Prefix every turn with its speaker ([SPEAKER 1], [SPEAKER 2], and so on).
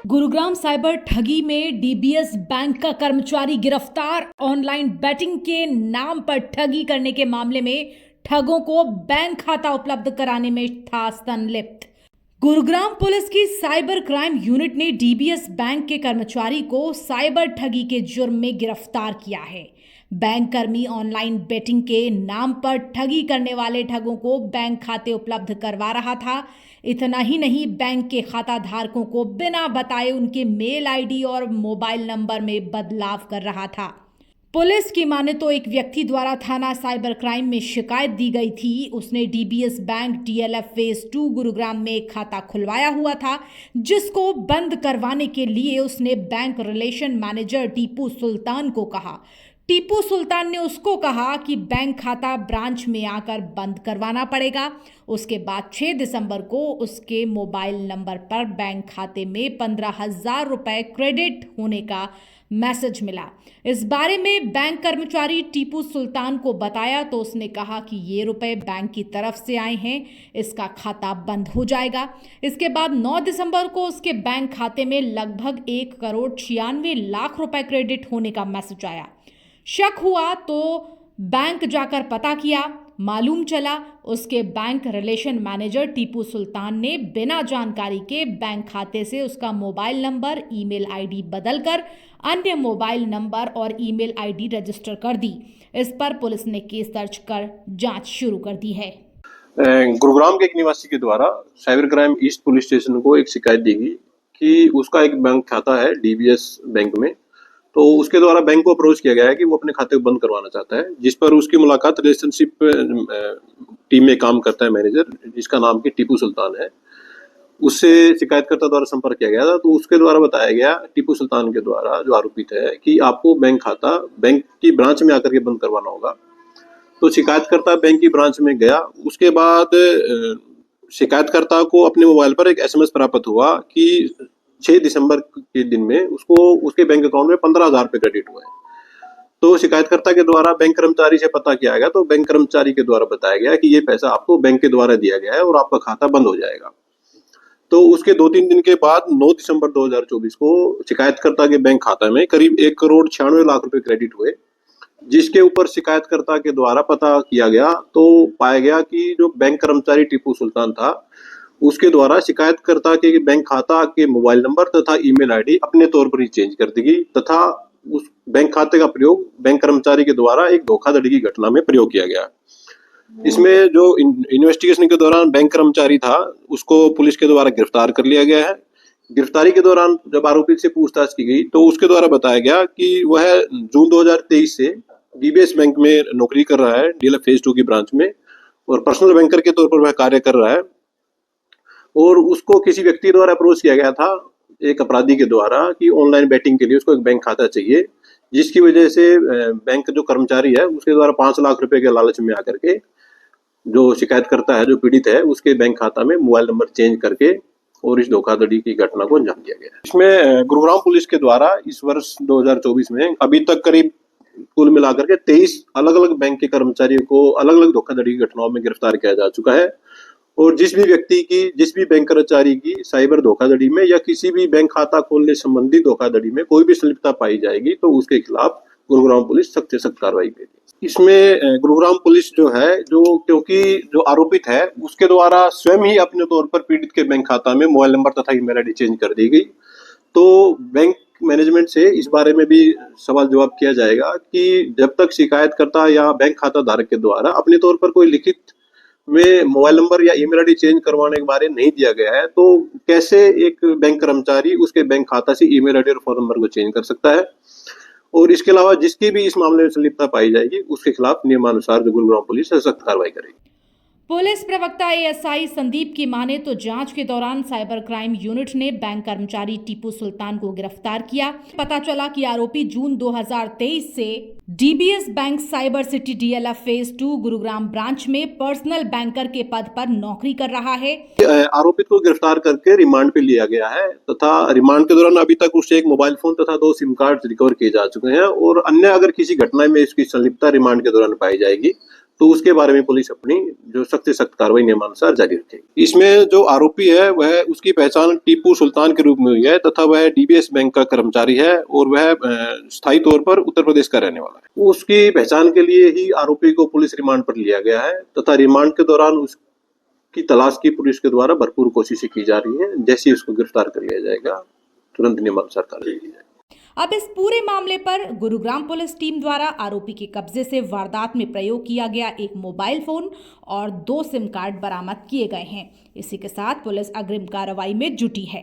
[SPEAKER 1] Gurugram cyber ठगी में DBS bank का कर्मचारी गिरफ्तार। ऑनलाइन बैटिंग के नाम पर ठगी करने के मामले में ठगों को बैंक खाता उपलब्ध कराने में था संलिप्त। गुरुग्राम पुलिस की साइबर क्राइम यूनिट ने डीबीएस बैंक के कर्मचारी को साइबर ठगी के जुर्म में गिरफ्तार किया है। बैंक कर्मी ऑनलाइन बेटिंग के नाम पर ठगी करने वाले ठगों को बैंक खाते उपलब्ध करवा रहा था। इतना ही नहीं, बैंक के खाता धारकों को बिना बताए उनके मेल आईडी और मोबाइल नंबर में बदलाव कर रहा था। पुलिस की माने तो एक व्यक्ति द्वारा थाना साइबर क्राइम में शिकायत दी गई थी। उसने DBS bank DLF phase 2 Gurugram में एक खाता खुलवाया हुआ था, जिसको बंद करवाने के लिए उसने bank relation manager Tipu Sultan को कहा। टीपू सुल्तान ने उसको कहा कि बैंक खाता ब्रांच में आकर बंद करवाना पड़ेगा। उसके बाद 6 दिसंबर को उसके मोबाइल नंबर पर बैंक खाते में 15,000 रुपए क्रेडिट होने का मैसेज मिला। इस बारे में बैंक कर्मचारी टीपू सुल्तान को बताया तो उसने कहा कि ये रुपए बैंक की तरफ से आए हैं, इसका खाता बंद हो जाएगा। इसके बाद 9 दिसंबर को उसके बैंक खाते में लगभग 1,96,00,000 रुपए क्रेडिट होने का मैसेज आया। शक हुआ तो बैंक जाकर पता किया। मालूम चला उसके bank relation manager Tipu Sultan ने बिना जानकारी के बैंक खाते से उसका मोबाइल नंबर, ईमेल आईडी बदलकर अन्य मोबाइल नंबर और ईमेल आईडी रजिस्टर कर दी। इस पर पुलिस ने केस दर्ज कर जांच शुरू कर दी है।
[SPEAKER 2] गुरुग्राम के एक निवासी के द्वारा cyber crime east police station को एक शिकायत दी गई कि उसका एक बैंक खाता है डीबीएस बैंक में, तो उसके द्वारा बैंक को अप्रोच किया गया है कि वो अपने खाते को बंद करवाना चाहता है, जिस पर उसकी मुलाकात रिलेशनशिप टीम में काम करता है मैनेजर, जिसका नाम की टीपू सुल्तान है, उससे शिकायतकर्ता द्वारा संपर्क किया गया था। तो उसके द्वारा बताया गया टीपू सुल्तान के द्वारा, जो आरोपित है, कि आपको बैंक खाता बैंक की ब्रांच में आकर के बंद करवाना होगा। तो शिकायतकर्ता बैंक की ब्रांच में गया। उसके बाद शिकायतकर्ता को अपने मोबाइल पर एक एसएमएस प्राप्त हुआ कि 6 दिसंबर के दिन में उसको उसके बैंक अकाउंट में 15,000 रुपए क्रेडिट हुए। तो शिकायतकर्ता के द्वारा बैंक कर्मचारी से पता किया गया, तो बैंक कर्मचारी के द्वारा बताया गया कि ये पैसा आपको बैंक के द्वारा दिया गया है और आपका खाता बंद हो जाएगा। तो उसके 2-3 दिन के बाद 9 दिसंबर 2024 को शिकायतकर्ता के बैंक खाता में करीब 1,96,00,000 रुपए क्रेडिट हुए, जिसके ऊपर शिकायतकर्ता के द्वारा पता किया गया तो पाया गया कि जो बैंक कर्मचारी टीपू सुल्तान था, उसके द्वारा शिकायतकर्ता के बैंक खाता के मोबाइल नंबर तथा ईमेल आईडी अपने तौर पर ही चेंज कर दी गई तथा उस बैंक खाते का प्रयोग बैंक कर्मचारी के द्वारा एक धोखाधड़ी की घटना में प्रयोग किया गया। इसमें जो इन्वेस्टिगेशन के दौरान बैंक कर्मचारी था, उसको पुलिस के द्वारा गिरफ्तार कर लिया गया है। गिरफ्तारी के दौरान जब आरोपी से पूछताछ की गई तो उसके द्वारा बताया गया कि वह जून 2023 से डीबीएस बैंक में नौकरी कर रहा है, डीएलएफ फेज 2 की ब्रांच में, और पर्सनल बैंकर के तौर पर वह कार्य कर रहा है। और उसको किसी व्यक्ति द्वारा अप्रोच किया गया था, एक अपराधी के द्वारा, कि ऑनलाइन बैटिंग के लिए उसको एक बैंक खाता चाहिए, जिसकी वजह से बैंक जो कर्मचारी है उसके द्वारा 5 लाख रुपए के लालच में आकर के जो शिकायतकर्ता है, जो पीड़ित है, उसके बैंक खाता में मोबाइल नंबर चेंज करके और इस धोखाधड़ी की घटना को अंजाम दिया गया। इसमें गुरुग्राम पुलिस के द्वारा इस वर्ष 2024 में अभी तक करीब कुल मिलाकर के 23 अलग अलग बैंक के कर्मचारियों को अलग अलग धोखाधड़ी की घटनाओं में गिरफ्तार किया जा चुका है। और जिस भी व्यक्ति की, जिस भी बैंक कर्मचारी की साइबर धोखाधड़ी में या किसी भी बैंक खाता खोलने संबंधी धोखाधड़ी में कोई भी संलिप्तता पाई जाएगी तो उसके खिलाफ गुरुग्राम पुलिस सख्त से सख्त कार्रवाई करेगी। इसमें गुरुग्राम पुलिस जो है, जो क्योंकि जो आरोपित है उसके द्वारा स्वयं ही अपने तौर पर पीड़ित के बैंक खाता में मोबाइल नंबर तथा ईमेल आईडी चेंज कर दी गई, तो बैंक मैनेजमेंट से इस बारे में भी सवाल जवाब किया जाएगा कि जब तक शिकायतकर्ता या बैंक खाता धारक के द्वारा अपने तौर पर कोई लिखित में मोबाइल नंबर या ईमेल आईडी चेंज करवाने के बारे नहीं दिया गया है, तो कैसे एक बैंक कर्मचारी उसके बैंक खाता से ईमेल आईडी और फोन नंबर को चेंज कर सकता है। और इसके अलावा जिसकी भी इस मामले में संलिप्तता पाई जाएगी उसके खिलाफ नियमानुसार जो गुरुग्राम पुलिस सख्त कार्रवाई करेगी।
[SPEAKER 1] पुलिस प्रवक्ता एएसआई संदीप की माने तो जांच के दौरान साइबर क्राइम यूनिट ने बैंक कर्मचारी टीपू सुल्तान को गिरफ्तार किया। पता चला कि आरोपी जून 2023 से DBS bank cyber city DLF phase 2 Gurugram branch में पर्सनल बैंकर के पद पर नौकरी कर रहा है।
[SPEAKER 2] आरोपित को गिरफ्तार करके रिमांड पे लिया गया है तथा रिमांड के दौरान अभी तक उससे एक मोबाइल फोन तथा 2 सिम कार्ड रिकवर किए जा चुके हैं, और अन्य अगर किसी घटना में इसकी संलिप्तता रिमांड के दौरान पाई जाएगी तो उसके बारे में पुलिस अपनी जो सख्त से सख्त कार्रवाई नियमानुसार जारी रखेगी। इसमें जो आरोपी है वह उसकी पहचान टीपू सुल्तान के रूप में हुई है तथा वह डीबीएस बैंक का कर्मचारी है और वह स्थायी तौर पर उत्तर प्रदेश का रहने वाला है। उसकी पहचान के लिए ही आरोपी को पुलिस रिमांड पर लिया गया है तथा रिमांड के दौरान उसकी तलाश की पुलिस के द्वारा भरपूर कोशिशें की जा रही है। जैसे ही उसको गिरफ्तार कर लिया जाएगा तुरंत नियमानुसार कार्रवाई की जाएगी।
[SPEAKER 1] अब इस पूरे मामले पर गुरुग्राम पुलिस टीम द्वारा आरोपी के कब्जे से वारदात में प्रयोग किया गया एक मोबाइल फोन और 2 सिम कार्ड बरामद किए गए हैं। इसी के साथ पुलिस अग्रिम कार्रवाई में जुटी है।